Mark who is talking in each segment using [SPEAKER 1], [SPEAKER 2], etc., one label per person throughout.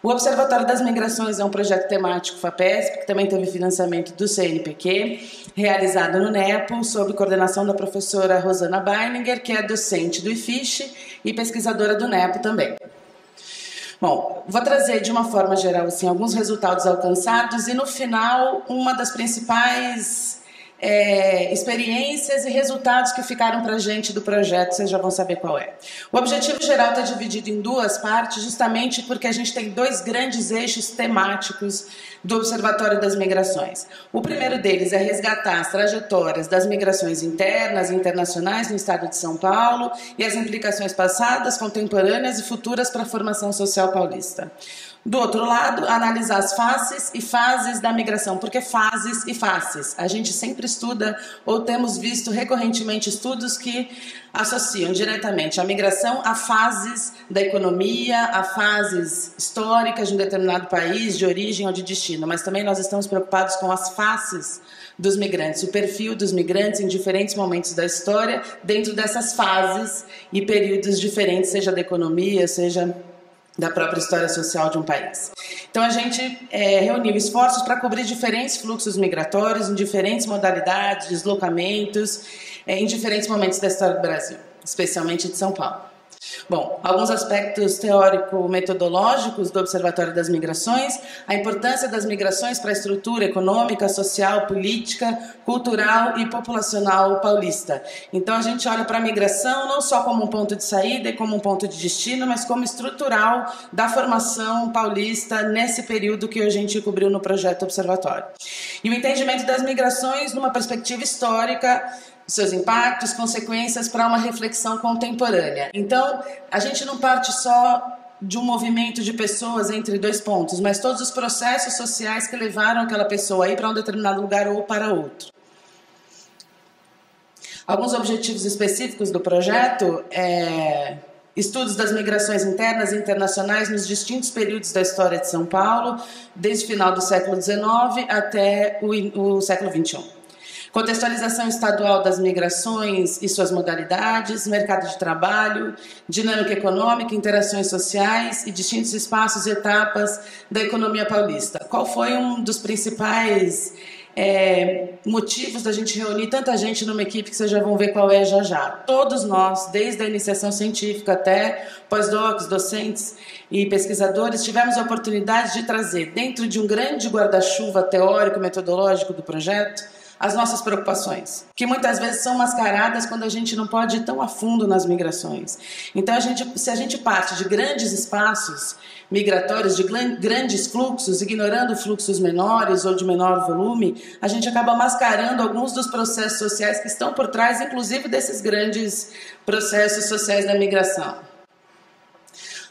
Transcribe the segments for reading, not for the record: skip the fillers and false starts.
[SPEAKER 1] O Observatório das Migrações é um projeto temático FAPESP, que também teve financiamento do CNPq, realizado no NEPO, sob coordenação da professora Rosana Beininger, que é docente do IFISH e pesquisadora do NEPO também. Bom, vou trazer de uma forma geral assim, alguns resultados alcançados e no final uma das principais experiências e resultados que ficaram para a gente do projeto, vocês já vão saber qual é. O objetivo geral está dividido em duas partes, justamente porque a gente tem dois grandes eixos temáticos do Observatório das Migrações. O primeiro deles é resgatar as trajetórias das migrações internas e internacionais no estado de São Paulo e as implicações passadas, contemporâneas e futuras para a formação social paulista. Do outro lado, analisar as faces e fases da migração. Por que fases e faces? A gente sempre estuda ou temos visto recorrentemente estudos que associam diretamente a migração a fases da economia, a fases históricas de um determinado país, de origem ou de destino. Mas também nós estamos preocupados com as faces dos migrantes, o perfil dos migrantes em diferentes momentos da história, dentro dessas fases e períodos diferentes, seja da economia, seja da própria história social de um país. Então a gente reuniu esforços para cobrir diferentes fluxos migratórios, em diferentes modalidades, deslocamentos, em diferentes momentos da história do Brasil, especialmente de São Paulo. Bom, alguns aspectos teórico-metodológicos do Observatório das Migrações, a importância das migrações para a estrutura econômica, social, política, cultural e populacional paulista. Então a gente olha para a migração não só como um ponto de saída e como um ponto de destino, mas como estrutural da formação paulista nesse período que a gente cobriu no projeto Observatório. E o entendimento das migrações numa perspectiva histórica, seus impactos, consequências para uma reflexão contemporânea. Então, a gente não parte só de um movimento de pessoas entre dois pontos, mas todos os processos sociais que levaram aquela pessoa a ir para um determinado lugar ou para outro. Alguns objetivos específicos do projeto estudos das migrações internas e internacionais nos distintos períodos da história de São Paulo, desde o final do século XIX até o século XXI. Contextualização estadual das migrações e suas modalidades, mercado de trabalho, dinâmica econômica, interações sociais e distintos espaços e etapas da economia paulista. Qual foi um dos principais motivos da gente reunir tanta gente numa equipe que vocês já vão ver qual é já já? Todos nós, desde a iniciação científica até pós-docs, docentes e pesquisadores, tivemos a oportunidade de trazer dentro de um grande guarda-chuva teórico metodológico do projeto as nossas preocupações, que muitas vezes são mascaradas quando a gente não pode ir tão a fundo nas migrações. Então, se a gente parte de grandes espaços migratórios, de grandes fluxos, ignorando fluxos menores ou de menor volume, a gente acaba mascarando alguns dos processos sociais que estão por trás, inclusive desses grandes processos sociais da migração.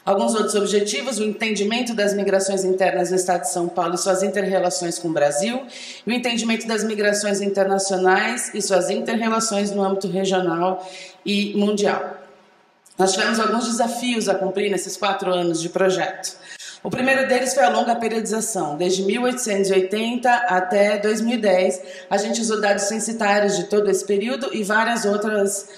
[SPEAKER 1] Alguns outros objetivos, o entendimento das migrações internas no estado de São Paulo e suas inter-relações com o Brasil, e o entendimento das migrações internacionais e suas inter-relações no âmbito regional e mundial. Nós tivemos alguns desafios a cumprir nesses 4 anos de projeto. O primeiro deles foi a longa periodização. Desde 1880 até 2010, a gente usou dados censitários de todo esse período e várias outras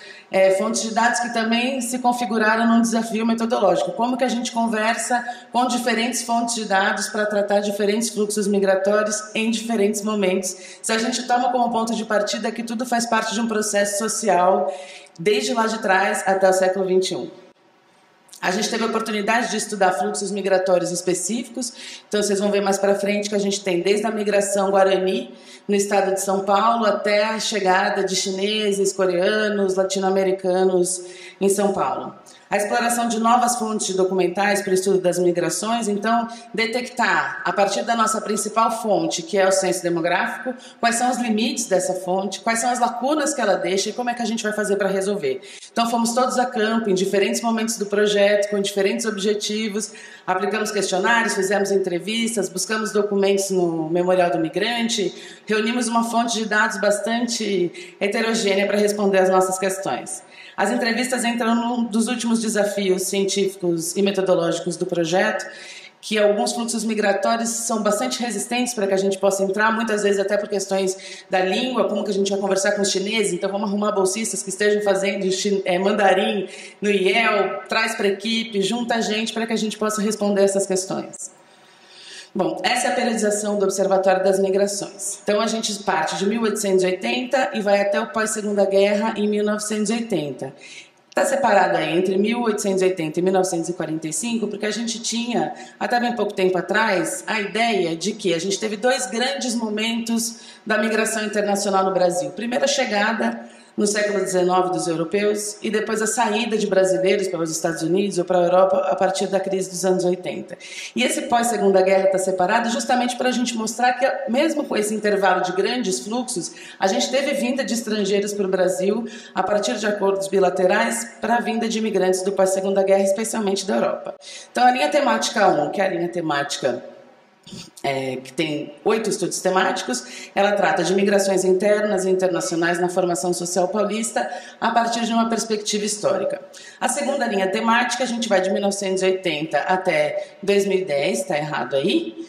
[SPEAKER 1] fontes de dados que também se configuraram num desafio metodológico. Como que a gente conversa com diferentes fontes de dados para tratar diferentes fluxos migratórios em diferentes momentos, se a gente toma como ponto de partida que tudo faz parte de um processo social desde lá de trás até o século XXI. A gente teve a oportunidade de estudar fluxos migratórios específicos, então vocês vão ver mais para frente que a gente tem desde a migração Guarani no estado de São Paulo até a chegada de chineses, coreanos, latino-americanos em São Paulo. A exploração de novas fontes documentais para o estudo das migrações, então, detectar, a partir da nossa principal fonte, que é o censo demográfico, quais são os limites dessa fonte, quais são as lacunas que ela deixa e como é que a gente vai fazer para resolver. Então, fomos todos a campo, em diferentes momentos do projeto, com diferentes objetivos, aplicamos questionários, fizemos entrevistas, buscamos documentos no Memorial do Migrante, reunimos uma fonte de dados bastante heterogênea para responder às nossas questões. As entrevistas entram num dos últimos desafios científicos e metodológicos do projeto, que alguns fluxos migratórios são bastante resistentes para que a gente possa entrar, muitas vezes até por questões da língua, como que a gente vai conversar com os chineses, então vamos arrumar bolsistas que estejam fazendo mandarim no IEL, traz para a equipe, junta a gente para que a gente possa responder essas questões. Bom, essa é a periodização do Observatório das Migrações. Então a gente parte de 1880 e vai até o pós-Segunda Guerra em 1980. Está separado aí entre 1880 e 1945, porque a gente tinha, até bem pouco tempo atrás, a ideia de que a gente teve dois grandes momentos da migração internacional no Brasil. Primeiro, a chegada no século XIX dos europeus e depois a saída de brasileiros para os Estados Unidos ou para a Europa a partir da crise dos anos 80. E esse pós-Segunda Guerra está separado justamente para a gente mostrar que, mesmo com esse intervalo de grandes fluxos, a gente teve vinda de estrangeiros para o Brasil a partir de acordos bilaterais para a vinda de imigrantes do pós-Segunda Guerra, especialmente da Europa. Então, a linha temática 1, que é a linha temática que tem 8 estudos temáticos, ela trata de migrações internas e internacionais na formação social paulista a partir de uma perspectiva histórica. A segunda linha temática, a gente vai de 1980 até 2010, está errado aí,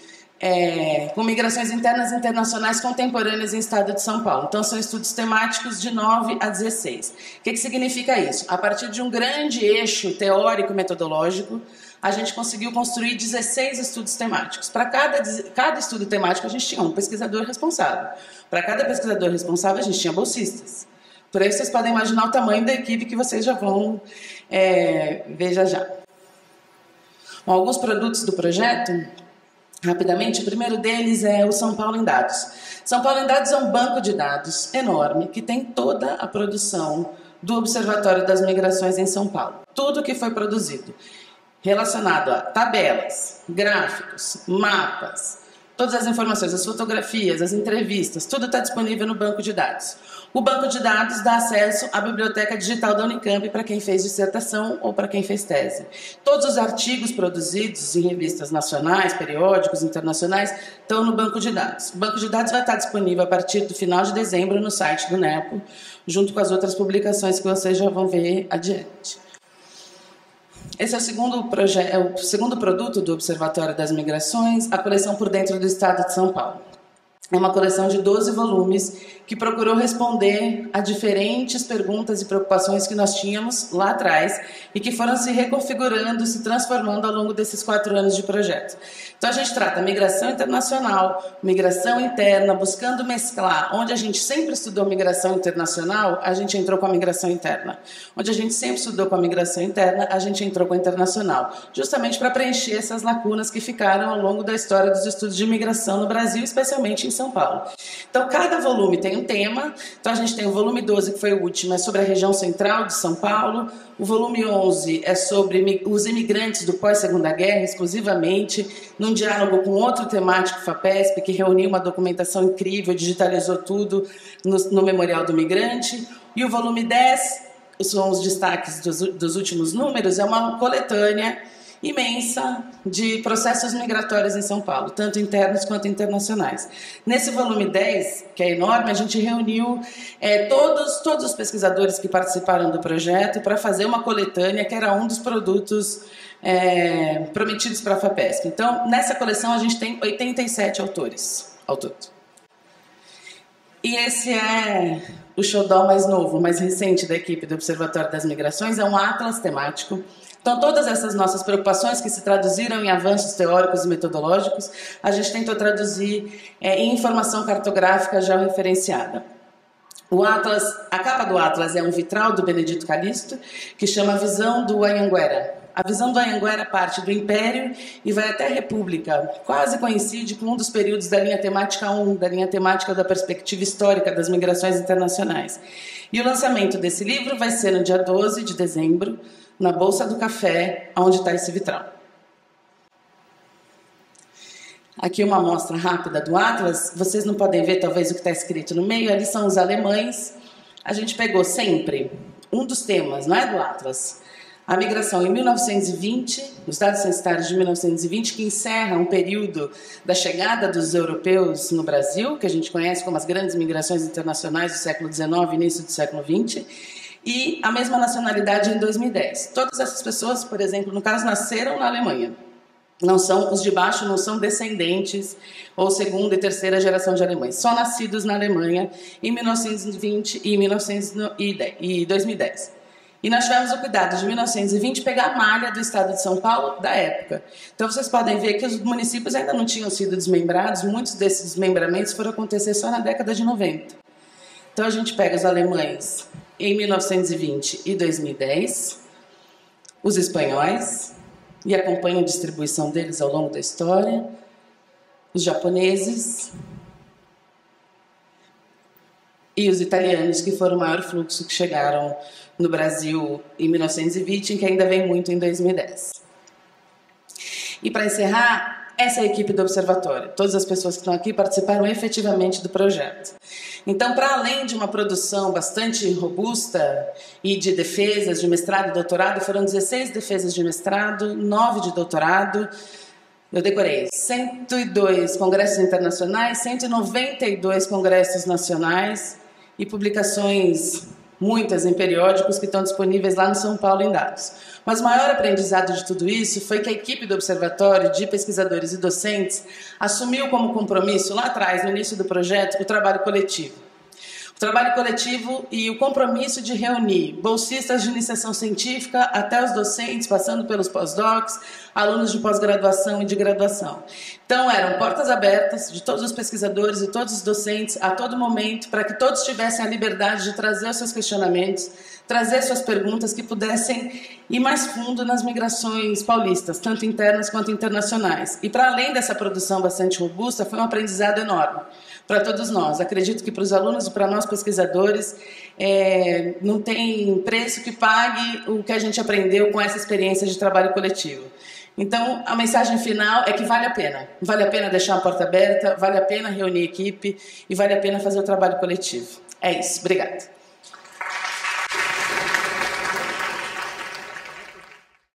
[SPEAKER 1] com migrações internas e internacionais contemporâneas em estado de São Paulo. Então, são estudos temáticos de 9 a 16. O que significa isso? A partir de um grande eixo teórico-metodológico, a gente conseguiu construir 16 estudos temáticos. Para cada estudo temático, a gente tinha um pesquisador responsável. Para cada pesquisador responsável, a gente tinha bolsistas. Por aí vocês podem imaginar o tamanho da equipe que vocês já vão ver já. Bom, alguns produtos do projeto, rapidamente, o primeiro deles é o São Paulo em Dados. São Paulo em Dados é um banco de dados enorme que tem toda a produção do Observatório das Migrações em São Paulo. Tudo que foi produzido relacionado a tabelas, gráficos, mapas, todas as informações, as fotografias, as entrevistas, tudo está disponível no banco de dados. O banco de dados dá acesso à biblioteca digital da Unicamp para quem fez dissertação ou para quem fez tese. Todos os artigos produzidos em revistas nacionais, periódicos, internacionais, estão no banco de dados. O banco de dados vai estar disponível a partir do final de dezembro no site do NEPO, junto com as outras publicações que vocês já vão ver adiante. Esse é o segundo produto do Observatório das Migrações, a coleção Por Dentro do Estado de São Paulo. É uma coleção de 12 volumes que procurou responder a diferentes perguntas e preocupações que nós tínhamos lá atrás e que foram se reconfigurando, se transformando ao longo desses 4 anos de projeto. Então a gente trata migração internacional, migração interna, buscando mesclar. Onde a gente sempre estudou migração internacional, a gente entrou com a migração interna. Onde a gente sempre estudou com a migração interna, a gente entrou com a internacional. Justamente para preencher essas lacunas que ficaram ao longo da história dos estudos de migração no Brasil, especialmente em São Paulo. Então cada volume tem um tema. Então a gente tem o volume 12, que foi o último, é sobre a região central de São Paulo. O volume 11 é sobre os imigrantes do pós-Segunda Guerra, exclusivamente, num diálogo com outro temático FAPESP, que reuniu uma documentação incrível, digitalizou tudo no Memorial do Migrante. E o volume 10, são os destaques dos últimos números, é uma coletânea imensa de processos migratórios em São Paulo, tanto internos quanto internacionais. Nesse volume 10, que é enorme, a gente reuniu todos os pesquisadores que participaram do projeto para fazer uma coletânea que era um dos produtos prometidos para a FAPESP. Então, nessa coleção a gente tem 87 autores ao todo. E esse é o xodó mais novo, mais recente da equipe do Observatório das Migrações, é um atlas temático. Então, todas essas nossas preocupações que se traduziram em avanços teóricos e metodológicos, a gente tentou traduzir em informação cartográfica já referenciada. O Atlas, a capa do Atlas é um vitral do Benedito Calixto, que chama A Visão do Anhanguera. A visão do Anhanguera parte do Império e vai até a República. Quase coincide com um dos períodos da linha temática 1, da linha temática da perspectiva histórica das migrações internacionais. E o lançamento desse livro vai ser no dia 12 de dezembro, na Bolsa do Café, onde está esse vitral. Aqui uma amostra rápida do Atlas. Vocês não podem ver talvez o que está escrito no meio. Ali são os alemães. A gente pegou sempre um dos temas, não é, do Atlas? A migração em 1920, os dados censitários de 1920, que encerra um período da chegada dos europeus no Brasil, que a gente conhece como as grandes migrações internacionais do século XIX e início do século XX, e a mesma nacionalidade em 2010. Todas essas pessoas, por exemplo, no caso, nasceram na Alemanha. Não são, os de baixo não são descendentes ou segunda e terceira geração de alemães. Só nascidos na Alemanha em 1920 e 2010. E nós tivemos o cuidado de 1920 pegar a malha do estado de São Paulo da época. Então vocês podem ver que os municípios ainda não tinham sido desmembrados, muitos desses desmembramentos foram acontecer só na década de 90. Então a gente pega os alemães em 1920 e 2010, os espanhóis, e acompanha a distribuição deles ao longo da história, os japoneses e os italianos, que foram o maior fluxo que chegaram no Brasil em 1920 e que ainda vem muito em 2010. E para encerrar, essa é a equipe do Observatório. Todas as pessoas que estão aqui participaram efetivamente do projeto. Então, para além de uma produção bastante robusta e de defesas de mestrado e doutorado, foram 16 defesas de mestrado, 9 de doutorado. Eu decorei 102 congressos internacionais, 192 congressos nacionais e publicações, muitas em periódicos que estão disponíveis lá no São Paulo em Dados. Mas o maior aprendizado de tudo isso foi que a equipe do Observatório, de pesquisadores e docentes, assumiu como compromisso, lá atrás, no início do projeto, o trabalho coletivo. O trabalho coletivo e o compromisso de reunir bolsistas de iniciação científica até os docentes, passando pelos pós-docs, alunos de pós-graduação e de graduação. Então, eram portas abertas de todos os pesquisadores e todos os docentes a todo momento, para que todos tivessem a liberdade de trazer os seus questionamentos, trazer suas perguntas que pudessem ir mais fundo nas migrações paulistas, tanto internas quanto internacionais. E para além dessa produção bastante robusta, foi um aprendizado enorme para todos nós. Acredito que para os alunos e para nós pesquisadores não tem preço que pague o que a gente aprendeu com essa experiência de trabalho coletivo. Então, a mensagem final é que vale a pena. Vale a pena deixar a porta aberta, vale a pena reunir equipe e vale a pena fazer o trabalho coletivo. É isso. Obrigada.